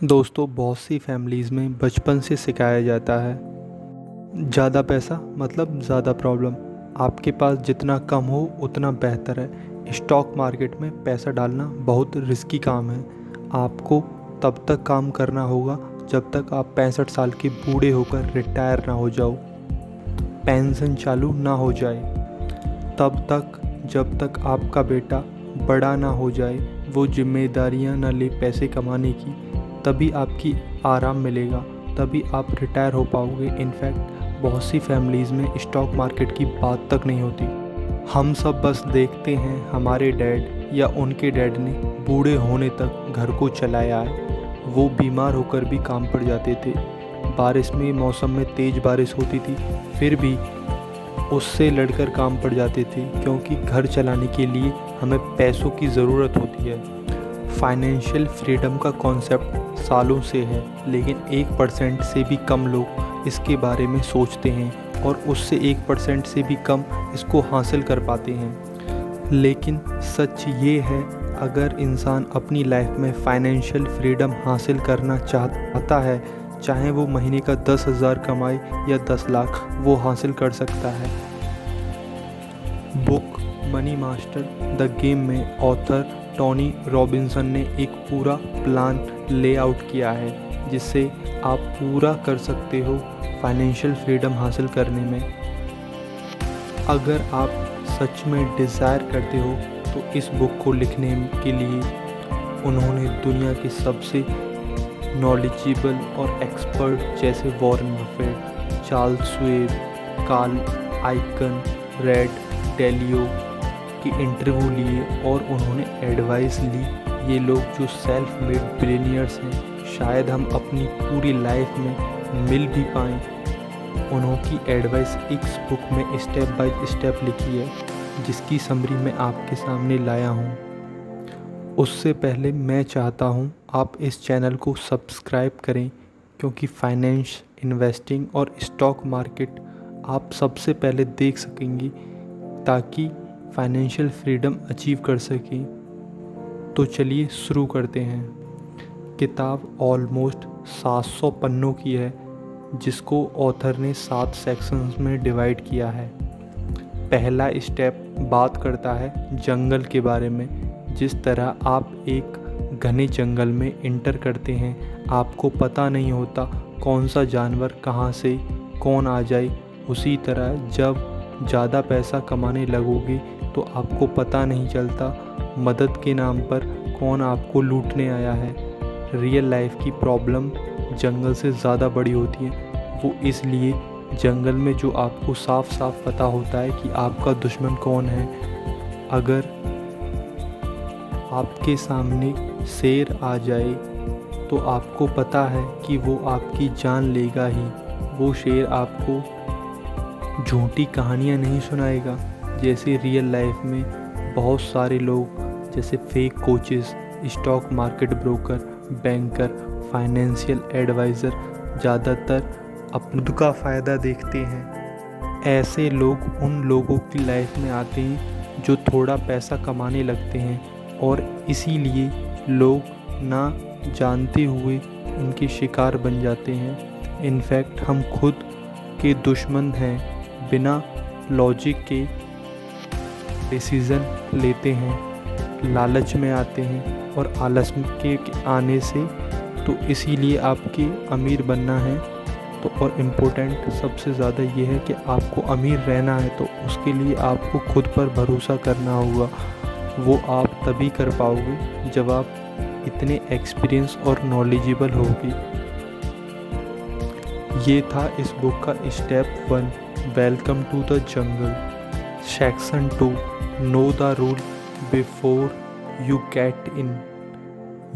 दोस्तों, बहुत सी फैमिलीज़ में बचपन से सिखाया जाता है ज़्यादा पैसा मतलब ज़्यादा प्रॉब्लम। आपके पास जितना कम हो उतना बेहतर है। स्टॉक मार्केट में पैसा डालना बहुत रिस्की काम है। आपको तब तक काम करना होगा जब तक आप 65 साल के बूढ़े होकर रिटायर ना हो जाओ, पेंशन चालू ना हो जाए। तब तक जब तक आपका बेटा बड़ा ना हो जाए, वो जिम्मेदारियां ना ले पैसे कमाने की, तभी आपकी आराम मिलेगा, तभी आप रिटायर हो पाओगे। इनफैक्ट बहुत सी फैमिलीज़ में स्टॉक मार्केट की बात तक नहीं होती। हम सब बस देखते हैं हमारे डैड या उनके डैड ने बूढ़े होने तक घर को चलाया है। वो बीमार होकर भी काम पड़ जाते थे। बारिश में मौसम में तेज़ बारिश होती थी, फिर भी उससे लड़कर काम पड़ जाते थे, क्योंकि घर चलाने के लिए हमें पैसों की ज़रूरत होती है। फाइनेंशियल फ्रीडम का कॉन्सेप्ट सालों से है, लेकिन 1% से भी कम लोग इसके बारे में सोचते हैं और उससे 1% से भी कम इसको हासिल कर पाते हैं। लेकिन सच ये है, अगर इंसान अपनी लाइफ में फाइनेंशियल फ्रीडम हासिल करना चाहता है, चाहे वो महीने का 10,000 कमाए या 10 लाख, वो हासिल कर सकता है। Book money master the game में ऑथर टोनी रॉबिन्सन ने एक पूरा प्लान ले आउट किया है, जिससे आप पूरा कर सकते हो फाइनेंशियल फ्रीडम हासिल करने में। अगर आप सच में डिज़ायर करते हो तो इस बुक को लिखने के लिए उन्होंने दुनिया के सबसे नॉलेजेबल और एक्सपर्ट जैसे Warren Buffett, Charles Schwab, Carl Icahn, Ray Dalio की इंटरव्यू लिए और उन्होंने एडवाइस ली। ये लोग जो सेल्फ मेड बिलियनियर्स हैं, शायद हम अपनी पूरी लाइफ में मिल भी पाएँ। उन्होंने एडवाइस इस बुक में स्टेप बाय स्टेप लिखी है, जिसकी समरी मैं आपके सामने लाया हूँ। उससे पहले मैं चाहता हूँ आप इस चैनल को सब्सक्राइब करें, क्योंकि फाइनेंस, इन्वेस्टिंग और स्टॉक मार्केट आप सबसे पहले देख सकेंगे, ताकि फाइनेंशियल फ्रीडम अचीव कर सकें। तो चलिए शुरू करते हैं। किताब ऑलमोस्ट 700 पन्नों की है, जिसको ऑथर ने 7 सेक्शंस में डिवाइड किया है। पहला स्टेप बात करता है जंगल के बारे में। जिस तरह आप एक घने जंगल में इंटर करते हैं, आपको पता नहीं होता कौन सा जानवर कहाँ से कौन आ जाए, उसी तरह जब ज़्यादा पैसा कमाने लगोगे तो आपको पता नहीं चलता मदद के नाम पर कौन आपको लूटने आया है। रियल लाइफ की प्रॉब्लम जंगल से ज़्यादा बड़ी होती है। वो इसलिए जंगल में जो आपको साफ साफ पता होता है कि आपका दुश्मन कौन है। अगर आपके सामने शेर आ जाए तो आपको पता है कि वो आपकी जान लेगा ही। वो शेर आपको झूठी कहानियाँ नहीं सुनाएगा, जैसे रियल लाइफ में बहुत सारे लोग जैसे fake coaches, stock market broker, banker, financial adviser ज़्यादातर अपने का फ़ायदा देखते हैं। ऐसे लोग उन लोगों की लाइफ में आते हैं जो थोड़ा पैसा कमाने लगते हैं, और इसीलिए लोग ना जानते हुए उनके शिकार बन जाते हैं। इनफैक्ट हम खुद के दुश्मन हैं। बिना लॉजिक के डिसीज़न लेते हैं, लालच में आते हैं, और आलस के आने से तो इसीलिए आपके अमीर बनना है। तो और इम्पोर्टेंट सबसे ज़्यादा ये है कि आपको अमीर रहना है, तो उसके लिए आपको खुद पर भरोसा करना होगा। वो आप तभी कर पाओगे जब आप इतने एक्सपीरियंस और नॉलेजेबल होगी। ये था इस बुक का step 1, welcome to the jungle. Section 2, know the rule before you get in.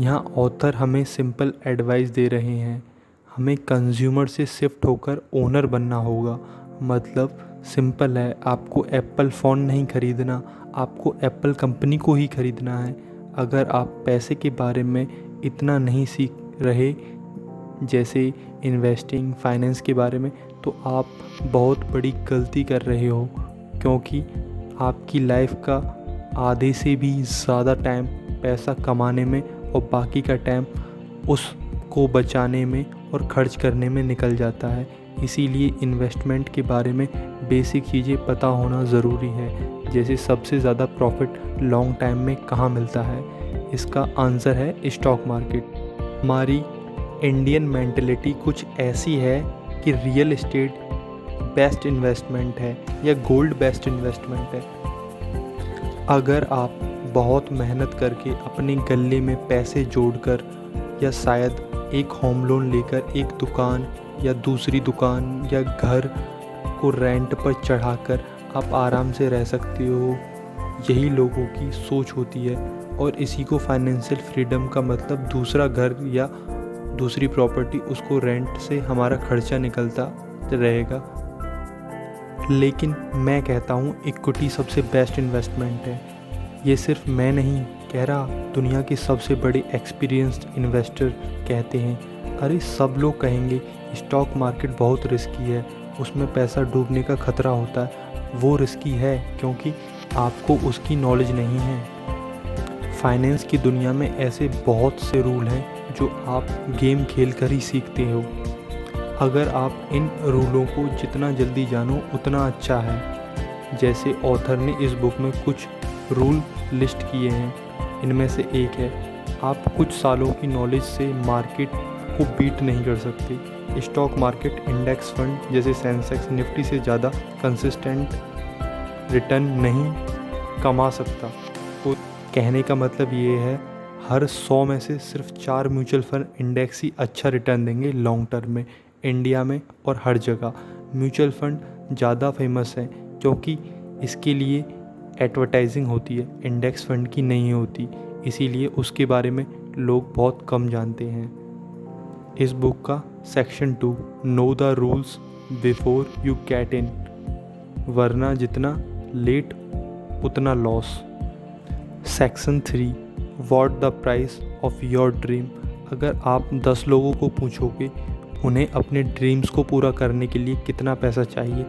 यहाँ ऑथर हमें सिंपल एडवाइस दे रहे हैं। हमें कंज्यूमर से शिफ्ट होकर ओनर बनना होगा। मतलब सिंपल है, आपको एप्पल फ़ोन नहीं ख़रीदना, आपको एप्पल कंपनी को ही ख़रीदना है। अगर आप पैसे के बारे में इतना नहीं सीख रहे, जैसे इन्वेस्टिंग, फाइनेंस के बारे में, तो आप बहुत बड़ी गलती कर रहे हो, क्योंकि आपकी लाइफ का आधे से भी ज़्यादा टाइम पैसा कमाने में और बाकी का टाइम उस को बचाने में और खर्च करने में निकल जाता है। इसीलिए इन्वेस्टमेंट के बारे में बेसिक चीज़ें पता होना ज़रूरी है। जैसे सबसे ज़्यादा प्रॉफिट लॉन्ग टाइम में कहाँ मिलता है, इसका आंसर है स्टॉक मार्केट। हमारी इंडियन मेंटलिटी कुछ ऐसी है कि रियल एस्टेट बेस्ट इन्वेस्टमेंट है या गोल्ड बेस्ट इन्वेस्टमेंट है। अगर आप बहुत मेहनत करके अपने गले में पैसे जोड़कर या शायद एक होम लोन लेकर एक दुकान या दूसरी दुकान या घर को रेंट पर चढ़ाकर आप आराम से रह सकते हो, यही लोगों की सोच होती है। और इसी को फाइनेंशियल फ्रीडम का मतलब दूसरा घर या दूसरी प्रॉपर्टी, उसको रेंट से हमारा खर्चा निकलता रहेगा। लेकिन मैं कहता हूँ इक्विटी सबसे बेस्ट इन्वेस्टमेंट है। ये सिर्फ मैं नहीं कह रहा, दुनिया के सबसे बड़े एक्सपीरियंस्ड इन्वेस्टर कहते हैं। अरे सब लोग कहेंगे स्टॉक मार्केट बहुत रिस्की है, उसमें पैसा डूबने का खतरा होता है। वो रिस्की है क्योंकि आपको उसकी नॉलेज नहीं है। फाइनेंस की दुनिया में ऐसे बहुत से रूल हैं जो आप गेम खेल कर ही सीखते हो। अगर आप इन रूलों को जितना जल्दी जानो उतना अच्छा है। जैसे ऑथर ने इस बुक में कुछ रूल लिस्ट किए हैं। इनमें से एक है, आप कुछ सालों की नॉलेज से मार्केट को बीट नहीं कर सकते। स्टॉक मार्केट इंडेक्स फंड जैसे सेंसेक्स निफ्टी से ज़्यादा कंसिस्टेंट रिटर्न नहीं कमा सकता। तो कहने का मतलब ये है, हर 100 में से सिर्फ 4 म्यूचुअल फंड इंडेक्स ही अच्छा रिटर्न देंगे लॉन्ग टर्म में, इंडिया में और हर जगह। म्यूचुअल फंड ज़्यादा फेमस है क्योंकि इसके लिए एडवर्टाइजिंग होती है, इंडेक्स फंड की नहीं होती, इसीलिए उसके बारे में लोग बहुत कम जानते हैं। इस बुक का section 2, know the rules before you get इन, वरना जितना लेट उतना loss. Section 3, what the price of your dream, अगर आप 10 लोगों को पूछोगे उन्हें अपने ड्रीम्स को पूरा करने के लिए कितना पैसा चाहिए,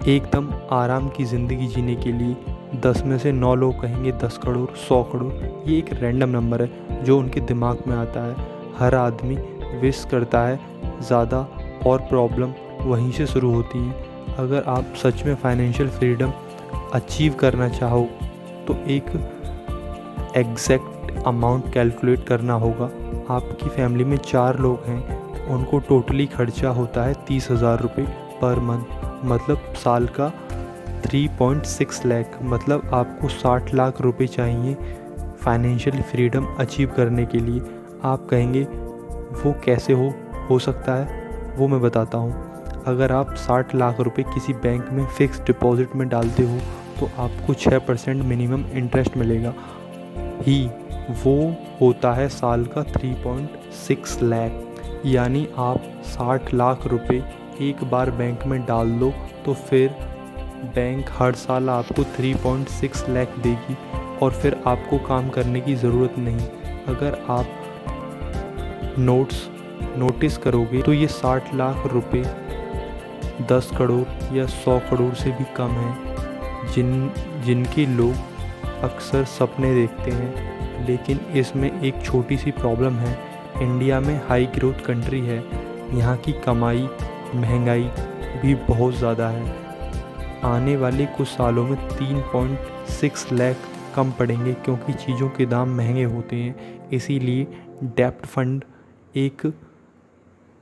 एकदम आराम की ज़िंदगी जीने के लिए, 10 में से 9 लोग कहेंगे 10 करोड़, 100 करोड़। ये एक रैंडम नंबर है जो उनके दिमाग में आता है। हर आदमी विश करता है ज़्यादा और प्रॉब्लम वहीं से शुरू होती हैं। अगर आप सच में फाइनेंशियल फ्रीडम अचीव करना चाहो तो एक एग्जैक्ट अमाउंट कैलकुलेट करना होगा। आपकी फैमिली में 4 लोग हैं, उनको टोटली खर्चा होता है 30,000 रुपये पर मंथ, मतलब साल का 3.6 लाख, मतलब आपको 60 लाख रुपए चाहिए फाइनेंशियल फ्रीडम अचीव करने के लिए। आप कहेंगे वो कैसे हो सकता है, वो मैं बताता हूँ। अगर आप 60 लाख रुपए किसी बैंक में फ़िक्स डिपॉजिट में डालते हो तो आपको 6% मिनिमम इंटरेस्ट मिलेगा ही, वो होता है साल का 3.6 लाख। यानी आप 60 लाख रुपए एक बार बैंक में डाल दो तो फिर बैंक हर साल आपको 3.6 लाख देगी और फिर आपको काम करने की ज़रूरत नहीं। अगर आप नोटिस करोगे तो ये 60 लाख रुपए 10 करोड़ या 100 करोड़ से भी कम हैं, जिनके लोग अक्सर सपने देखते हैं। लेकिन इसमें एक छोटी सी प्रॉब्लम है, इंडिया में हाई ग्रोथ कंट्री है, यहाँ की कमाई महंगाई भी बहुत ज़्यादा है। आने वाले कुछ सालों में 3.6 लाख कम पड़ेंगे क्योंकि चीज़ों के दाम महंगे होते हैं। इसीलिए डेप्ट फंड एक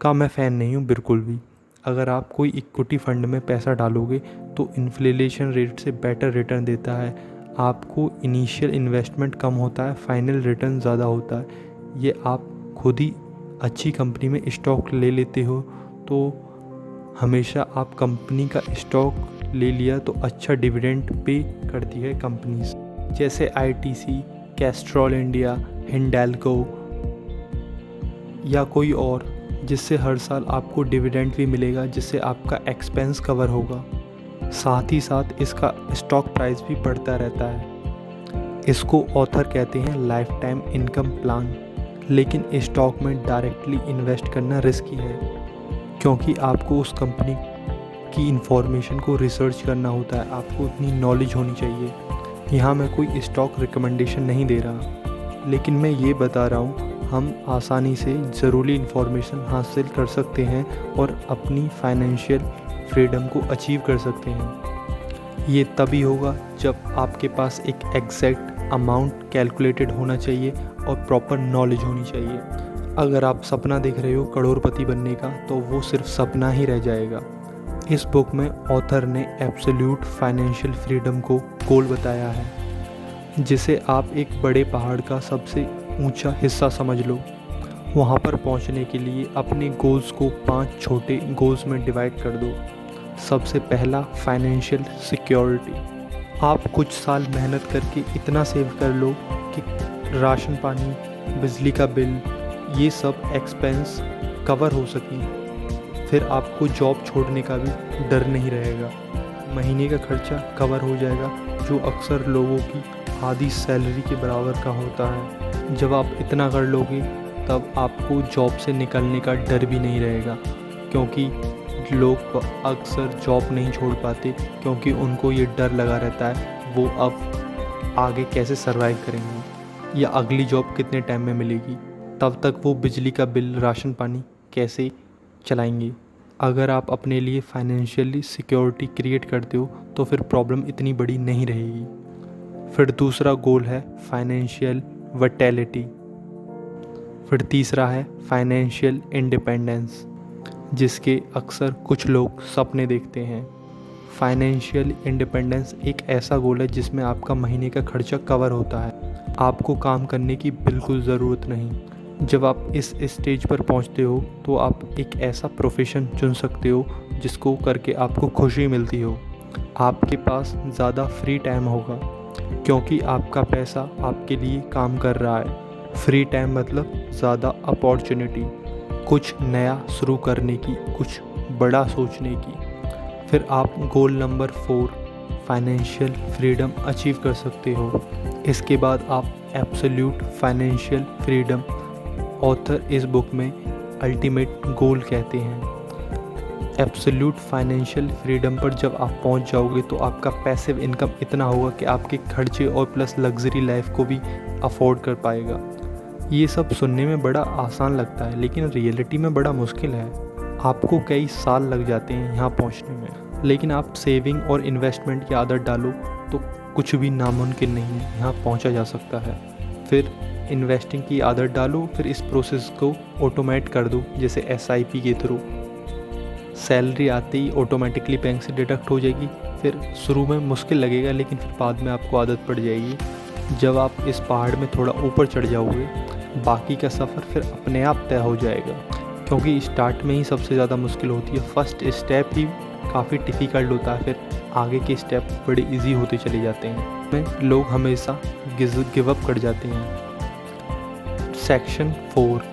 का मैं फ़ैन नहीं हूँ बिल्कुल भी। अगर आप कोई इक्विटी फंड में पैसा डालोगे तो इन्फ्लेशन रेट से बेटर रिटर्न देता है। आपको इनिशियल इन्वेस्टमेंट कम होता है, फाइनल रिटर्न ज़्यादा होता है। ये आप खुद ही अच्छी कंपनी में स्टॉक ले लेते हो तो हमेशा आप कंपनी का स्टॉक ले लिया तो अच्छा डिविडेंड पे करती है कंपनीज, जैसे ITC, कैस्ट्रॉल इंडिया, हिंडाल्को या कोई और, जिससे हर साल आपको डिविडेंड भी मिलेगा, जिससे आपका एक्सपेंस कवर होगा। साथ ही साथ इसका स्टॉक प्राइस भी बढ़ता रहता है। इसको ऑथर कहते हैं लाइफ टाइम इनकम प्लान। लेकिन स्टॉक में डायरेक्टली इन्वेस्ट करना रिस्की है क्योंकि आपको उस कंपनी की इन्फॉर्मेशन को रिसर्च करना होता है, आपको उतनी नॉलेज होनी चाहिए। यहाँ मैं कोई स्टॉक रिकमेंडेशन नहीं दे रहा, लेकिन मैं ये बता रहा हूँ हम आसानी से ज़रूरी इन्फॉर्मेशन हासिल कर सकते हैं और अपनी फाइनेंशियल फ्रीडम को अचीव कर सकते हैं। ये तभी होगा जब आपके पास एक एग्जैक्ट अमाउंट कैलकुलेटेड होना चाहिए और प्रॉपर नॉलेज होनी चाहिए। अगर आप सपना देख रहे हो करोड़पति बनने का, तो वो सिर्फ सपना ही रह जाएगा। इस बुक में ऑथर ने एब्सोल्यूट फाइनेंशियल फ्रीडम को गोल बताया है, जिसे आप एक बड़े पहाड़ का सबसे ऊंचा हिस्सा समझ लो। वहां पर पहुंचने के लिए अपने गोल्स को 5 छोटे गोल्स में डिवाइड कर दो। सबसे पहला, फाइनेंशियल सिक्योरिटी। आप कुछ साल मेहनत करके इतना सेव कर लो कि राशन पानी, बिजली का बिल, ये सब एक्सपेंस कवर हो सकें। फिर आपको जॉब छोड़ने का भी डर नहीं रहेगा। महीने का खर्चा कवर हो जाएगा, जो अक्सर लोगों की आधी सैलरी के बराबर का होता है। जब आप इतना कर लोगे तब आपको जॉब से निकलने का डर भी नहीं रहेगा, क्योंकि लोग अक्सर जॉब नहीं छोड़ पाते क्योंकि उनको ये डर लगा रहता है वो अब आगे कैसे सरवाइव करेंगे या अगली जॉब कितने टाइम में मिलेगी, तब तक वो बिजली का बिल, राशन पानी कैसे चलाएंगे। अगर आप अपने लिए फाइनेंशियली सिक्योरिटी क्रिएट करते हो तो फिर प्रॉब्लम इतनी बड़ी नहीं रहेगी। फिर दूसरा गोल है फाइनेंशियल विटैलिटी। फिर तीसरा है फाइनेंशियल इंडिपेंडेंस, जिसके अक्सर कुछ लोग सपने देखते हैं। फाइनेंशियल इंडिपेंडेंस एक ऐसा गोल है जिसमें आपका महीने का खर्चा कवर होता है। आपको काम करने की बिल्कुल ज़रूरत नहीं। जब आप इस स्टेज पर पहुंचते हो तो आप एक ऐसा प्रोफेशन चुन सकते हो जिसको करके आपको खुशी मिलती हो। आपके पास ज़्यादा फ्री टाइम होगा क्योंकि आपका पैसा आपके लिए काम कर रहा है। फ्री टाइम मतलब ज़्यादा अपॉर्चुनिटी, कुछ नया शुरू करने की, कुछ बड़ा सोचने की। फिर आप goal number 4, financial freedom achieve कर सकते हो। इसके बाद आप एब्सोल्यूट फाइनेंशियल फ्रीडम, ऑथर इस बुक में अल्टीमेट गोल कहते हैं। एब्सोल्यूट फाइनेंशियल फ्रीडम पर जब आप पहुंच जाओगे तो आपका पैसिव इनकम इतना होगा कि आपके खर्चे और प्लस लग्जरी लाइफ को भी अफोर्ड कर पाएगा। ये सब सुनने में बड़ा आसान लगता है लेकिन रियलिटी में बड़ा मुश्किल है। आपको कई साल लग जाते हैं यहाँ पहुँचने में, लेकिन आप सेविंग और इन्वेस्टमेंट की आदत डालो तो कुछ भी नामुमकिन नहीं है, यहाँ पहुँचा जा सकता है। फिर इन्वेस्टिंग की आदत डालो, फिर इस प्रोसेस को ऑटोमेट कर दो, जैसे SIP के थ्रू। सैलरी आते ही ऑटोमेटिकली बैंक से डिडक्ट हो जाएगी। फिर शुरू में मुश्किल लगेगा लेकिन फिर बाद में आपको आदत पड़ जाएगी। जब आप इस पहाड़ में थोड़ा ऊपर चढ़ जाओगे, बाकी का सफ़र फिर अपने आप तय हो जाएगा, क्योंकि स्टार्ट में ही सबसे ज़्यादा मुश्किल होती है। फर्स्ट स्टेप ही काफ़ी डिफ़िकल्ट होता है, फिर आगे के स्टेप बड़े इजी होते चले जाते हैं। में लोग हमेशा गिव अप कर जाते हैं। सेक्शन 4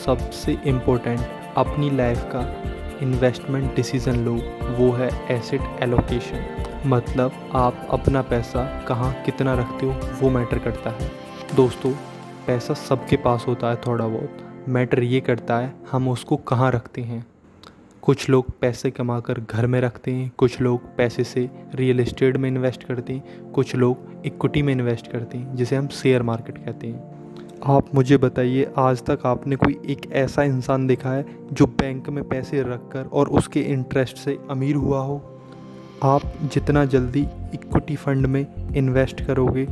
सबसे इम्पोर्टेंट अपनी लाइफ का इन्वेस्टमेंट डिसीज़न लो, वो है एसेट एलोकेशन। मतलब आप अपना पैसा कहाँ कितना रखते हो वो मैटर करता है। दोस्तों, पैसा सबके पास होता है थोड़ा बहुत, मैटर ये करता है हम उसको कहाँ रखते हैं। कुछ लोग पैसे कमाकर घर में रखते हैं, कुछ लोग पैसे से रियल एस्टेट में इन्वेस्ट करते हैं, कुछ लोग इक्विटी में इन्वेस्ट करते हैं जिसे हम शेयर मार्केट कहते हैं। आप मुझे बताइए, आज तक आपने कोई एक ऐसा इंसान देखा है जो बैंक में पैसे रखकर और उसके इंटरेस्ट से अमीर हुआ हो? आप जितना जल्दी इक्विटी फंड में इन्वेस्ट करोगे,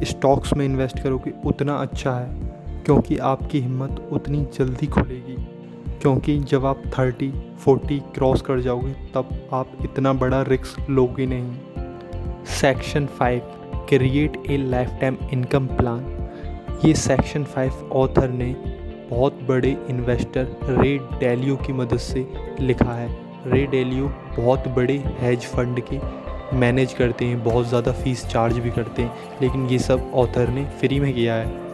स्टॉक्स में इन्वेस्ट करोगे, उतना अच्छा है, क्योंकि आपकी हिम्मत उतनी जल्दी खुलेगी। क्योंकि जब आप 30-40 क्रॉस कर जाओगे तब आप इतना बड़ा रिस्क लोगे नहीं। Section 5 create a life time income plan. ये सेक्शन 5 ऑथर ने बहुत बड़े इन्वेस्टर रे डैलियो की मदद से लिखा है। रे डैलियो बहुत बड़े हेज फंड के मैनेज करते हैं, बहुत ज़्यादा फीस चार्ज भी करते हैं, लेकिन ये सब ऑथर ने फ्री में किया है।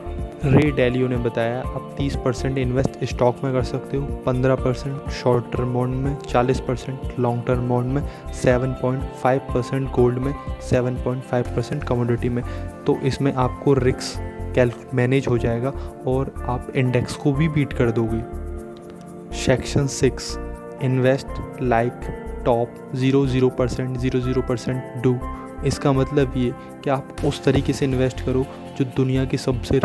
रे डैलियो ने बताया आप 30% इन्वेस्ट स्टॉक में कर सकते हो, 15% शॉर्ट टर्म बॉन्ड में, 40% लॉन्ग टर्म बॉन्ड में, 7.5% गोल्ड में, 7.5% कमोडिटी में। तो इसमें आपको रिस्क मैनेज हो जाएगा और आप इंडेक्स को भी बीट कर दोगे। Section 6 invest like top 0% do. इसका मतलब ये कि आप उस तरीके से इन्वेस्ट करो जो दुनिया के सबसे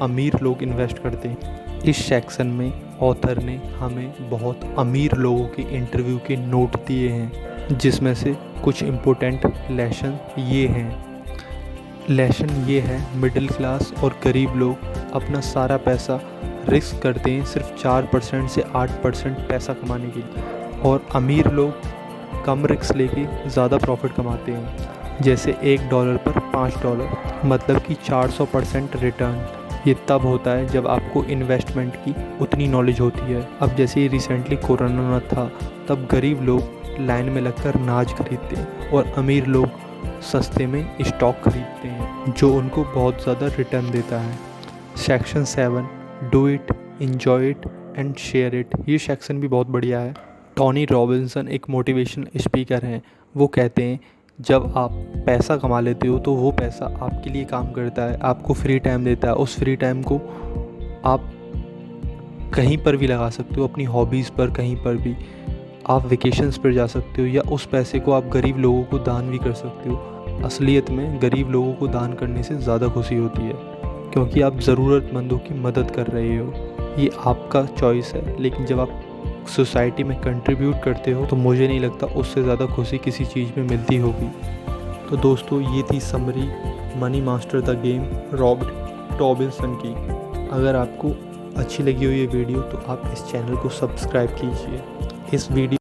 अमीर लोग इन्वेस्ट करते हैं। इस सेक्शन में ऑथर ने हमें बहुत अमीर लोगों के इंटरव्यू के नोट दिए हैं, जिसमें से कुछ इम्पोर्टेंट लेसन ये हैं। लेसन ये है, मिडिल क्लास और गरीब लोग अपना सारा पैसा रिस्क करते हैं सिर्फ 4% से 8% पैसा कमाने के लिए, और अमीर लोग कम रिस्क लेके ज़्यादा प्रॉफिट कमाते हैं। जैसे $1 पर $5, मतलब कि 400% रिटर्न। ये तब होता है जब आपको इन्वेस्टमेंट की उतनी नॉलेज होती है। अब जैसे रिसेंटली कोरोना था, तब गरीब लोग लाइन में लगकर अनाज खरीदते हैं और अमीर लोग सस्ते में स्टॉक खरीदते हैं, जो उनको बहुत ज़्यादा रिटर्न देता है। Section 7, do it, enjoy it and share it. ये सेक्शन भी बहुत बढ़िया है। टोनी रॉबिन्सन एक मोटिवेशनल स्पीकर हैं। वो कहते हैं, जब आप पैसा कमा लेते हो तो वो पैसा आपके लिए काम करता है, आपको फ्री टाइम देता है। उस फ्री टाइम को आप कहीं पर भी लगा सकते हो, अपनी हॉबीज़ पर, कहीं पर भी आप वेकेशंस पर जा सकते हो, या उस पैसे को आप गरीब लोगों को दान भी कर सकते हो। असलियत में गरीब लोगों को दान करने से ज़्यादा खुशी होती है, क्योंकि आप ज़रूरतमंदों की मदद कर रहे हो। ये आपका चॉइस है, लेकिन जब आप सोसाइटी में कंट्रीब्यूट करते हो तो मुझे नहीं लगता उससे ज़्यादा खुशी किसी चीज़ में मिलती होगी। तो दोस्तों, ये थी summary money master the game Robert Robinson की। अगर आपको अच्छी लगी हो ये वीडियो तो आप इस चैनल को सब्सक्राइब कीजिए। इस वीडियो